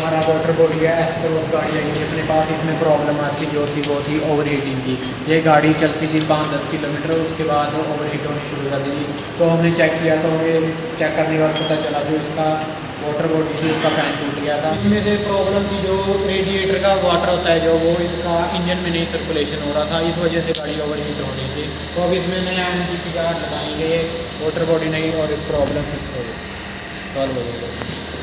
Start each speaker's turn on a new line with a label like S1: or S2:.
S1: हमारा water body है Astros गाड़ी आई थी अपने पास, इसमें प्रॉब्लम आती जो थी वो थी ओवर हीटिंग की। ये गाड़ी चलती थी 5-10 किलोमीटर, उसके बाद ओवर हीट होनी शुरू हो जाती थी। तो हमने चेक किया तो हमें चेक करने के बाद पता चला जो इसका वाटर बॉडी थी उसका फैन टूट गया था। इसमें से प्रॉब्लम थी जो रेडिएटर का वाटर होता है जो वो इसका इंजन में नहीं सर्कुलेशन हो रहा था, इस वजह से गाड़ी ओवर हीट हो रही थी। तो अब इसमें नया MCP गार्ड लगाएंगे, वाटर बॉडी नहीं और प्रॉब्लम फिक्स हो सॉल्व हो जाएगा।